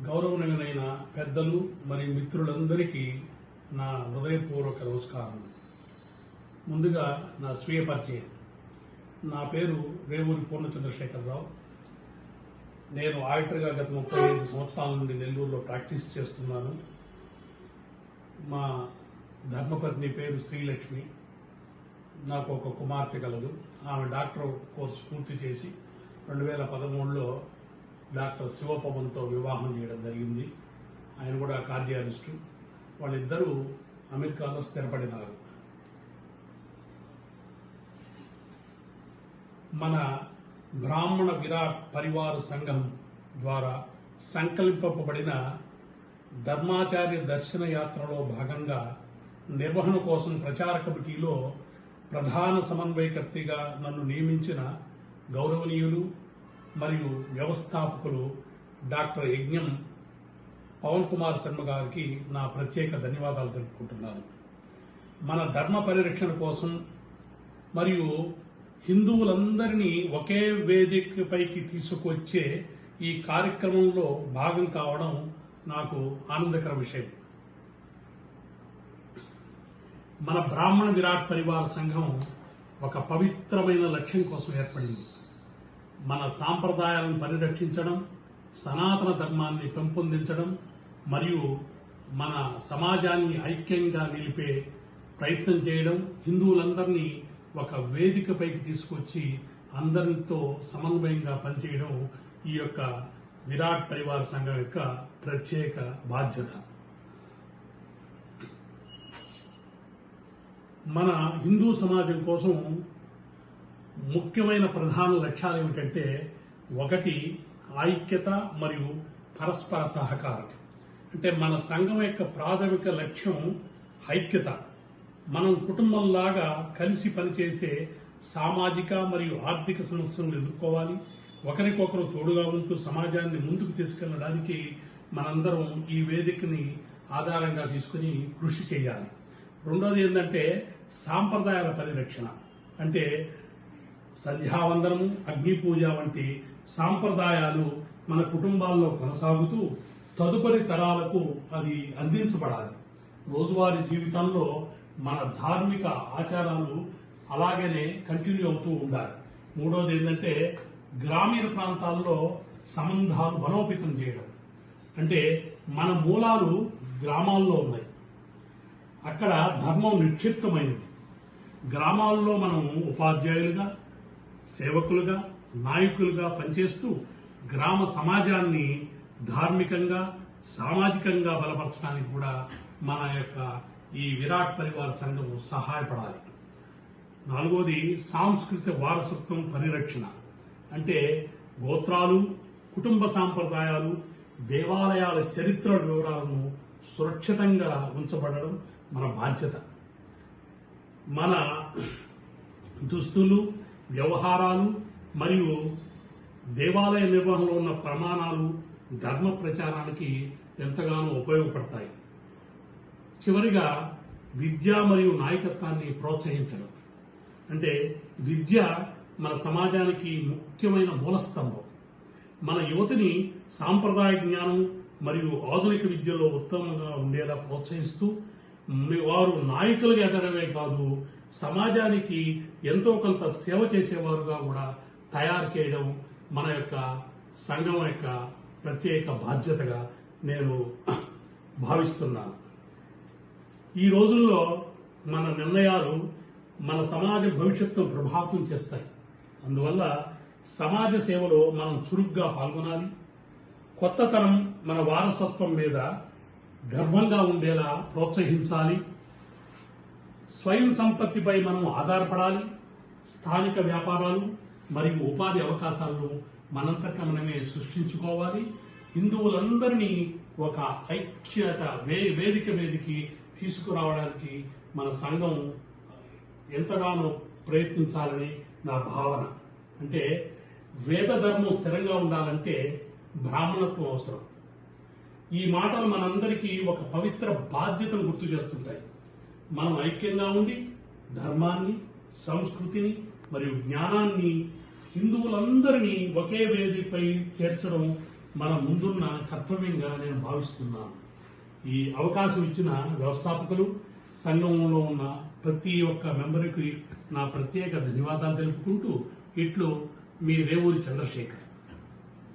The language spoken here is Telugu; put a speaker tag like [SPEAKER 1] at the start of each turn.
[SPEAKER 1] గౌరవనీయులైన పెద్దలు మరియు మిత్రులందరికీ నా హృదయపూర్వక నమస్కారం. ముందుగా నా స్వీయ పరిచయం. నా పేరు రేవూరి పూర్ణచంద్రశేఖరరావు. నేను ఆడిటర్గా గత 35 సంవత్సరాల నుండి నెల్లూరులో ప్రాక్టీస్ చేస్తున్నాను. మా ధర్మపత్ని పేరు శ్రీలక్ష్మి. నాకు ఒక కుమార్తె కలదు. ఆమె డాక్టర్ కోర్సు పూర్తి చేసి 2013లో డాక్టర్ శివపవన్తో వివాహం చేయడం జరిగింది. ఆయన కూడా కార్డియాలజిస్టు. వాళ్ళిద్దరూ అమెరికాలో స్థిరపడినారు. మన బ్రాహ్మణ విరాట్ పరివార సంఘం ద్వారా సంకల్పింపబడిన ధర్మాచార్య దర్శన యాత్రలో భాగంగా నిర్వహణ కోసం ప్రచార కమిటీలో ప్రధాన సమన్వయకర్తగా నన్ను నియమించిన గౌరవనీయులు మరియు వ్యవస్థాపకులు డాక్టర్ యజ్ఞం పవన్ కుమార్ శర్మ గారికి నా ప్రత్యేక ధన్యవాదాలు తెలుపుకుంటున్నాను. మన ధర్మ పరిరక్షణ కోసం మరియు హిందువులందరినీ ఒకే వేదికపైకి తీసుకొచ్చే ఈ కార్యక్రమంలో భాగం కావడం నాకు ఆనందకర విషయం. మన బ్రాహ్మణ విరాట్ పరివార సంఘం ఒక పవిత్రమైన లక్ష్యం కోసం ఏర్పడింది. మన సాంప్రదాయాలను పరిరక్షించడం, సనాతన ధర్మాన్ని పెంపొందించడం మరియు మన సమాజాన్ని ఐక్యంగా నిలిపే ప్రయత్నం చేయడం, హిందువులందరినీ ఒక వేదికపైకి తీసుకొచ్చి అందరితో సమన్వయంగా పనిచేయడం ఈ యొక్క విరాట్ పరివార సంఘం యొక్క ప్రత్యేక బాధ్యత. మన హిందూ సమాజం కోసం ముఖ్యమైన ప్రధాన లక్ష్యాలు ఏమిటంటే, ఒకటి ఐక్యత మరియు పరస్పర సహకారం. అంటే మన సంఘం యొక్క ప్రాథమిక లక్ష్యం ఐక్యత. మనం కుటుంబంలాగా కలిసి పనిచేసే సామాజిక మరియు ఆర్థిక సమస్యలను ఎదుర్కోవాలి. ఒకరికొకరు తోడుగా ఉంటూ సమాజాన్ని ముందుకు తీసుకెళ్లడానికి మనందరం ఈ వేదికని ఆధారంగా తీసుకుని కృషి చేయాలి. రెండోది ఏంటంటే సాంప్రదాయాల పరిరక్షణ. అంటే సంధ్యావందనము, అగ్ని పూజ వంటి సాంప్రదాయాలు మన కుటుంబాల్లో కొనసాగుతూ తదుపరి తరాలకు అది అందించబడాలి. రోజువారీ జీవితంలో మన ధార్మిక ఆచారాలు అలాగనే కంటిన్యూ అవుతూ ఉండాలి. మూడోది ఏంటంటే గ్రామీణ ప్రాంతాల్లో సంబంధాలు బలోపేతం చేయడం. అంటే మన మూలాలు గ్రామాల్లో ఉన్నాయి. అక్కడ ధర్మం నిక్షిప్తమైంది. గ్రామాల్లో మనం ఉపాధ్యాయులుగా, సేవకులుగా, నాయకులుగా పనిచేస్తూ గ్రామ సమాజాన్ని ధార్మికంగా, సామాజికంగా బలపరచడానికి కూడా మన యొక్క ఈ విరాట్ పరివార సంఘం సహాయపడాలి. నాలుగోది సాంస్కృతిక వారసత్వం పరిరక్షణ. అంటే గోత్రాలు, కుటుంబ సాంప్రదాయాలు, దేవాలయాల చరిత్ర వివరాలను సురక్షితంగా ఉంచబడడం మన బాధ్యత. మన దుస్తులు, వ్యవహారాలు మరియు దేవాలయ నిర్వహణలో ఉన్న ప్రమాణాలు ధర్మ ప్రచారానికి ఎంతగానో ఉపయోగపడతాయి. చివరిగా విద్య మరియు నాయకత్వాన్ని ప్రోత్సహించడం. అంటే విద్య మన సమాజానికి ముఖ్యమైన మూలస్తంభం. మన యువతిని సాంప్రదాయ జ్ఞానం మరియు ఆధునిక విద్యలో ఉత్తమంగా ఉండేలా ప్రోత్సహిస్తూ వారు నాయకులుగా ఎదగడమే కాదు, సమాజానికి ఎంతో కొంత సేవ చేసేవారుగా కూడా తయారు చేయడం మన యొక్క సంఘం యొక్క ప్రత్యేక బాధ్యతగా నేను భావిస్తున్నాను. ఈ రోజుల్లో మన నిర్ణయాలు మన సమాజ భవిష్యత్తును ప్రభావితం చేస్తాయి. అందువల్ల సమాజ సేవలో మనం చురుగ్గా పాల్గొనాలి. కొత్త తరం మన వారసత్వం మీద గర్వంగా ఉండేలా ప్రోత్సహించాలి. స్వయం సంపత్తిపై మనం ఆధారపడాలి. స్థానిక వ్యాపారాలు మరియు ఉపాధి అవకాశాలను మనంతట మనమే సృష్టించుకోవాలి. హిందువులందరినీ ఒక ఐక్యత వేదికకి తీసుకురావడానికి మన సంఘం ఎంతగానో ప్రయత్నించాలని నా భావన. అంటే వేద ధర్మం స్థిరంగా ఉండాలంటే బ్రాహ్మణత్వం అవసరం. ఈ మాటలు మనందరికీ ఒక పవిత్ర బాధ్యతను గుర్తు చేస్తుంటాయి. మనం ఐక్యంగా ఉండి ధర్మాన్ని, సంస్కృతిని మరియు జ్ఞానాన్ని హిందువులందరినీ ఒకే వేదికపై చేర్చడం మన ముందున్న కర్తవ్యంగా నేను భావిస్తున్నాను. ఈ అవకాశం ఇచ్చిన వ్యవస్థాపకులు, సంఘంలో ఉన్న ప్రతి ఒక్క మెంబర్కి నా ప్రత్యేక ధన్యవాదాలు తెలుపుకుంటూ ఇట్లు మీ రేవూరి చంద్రశేఖర్.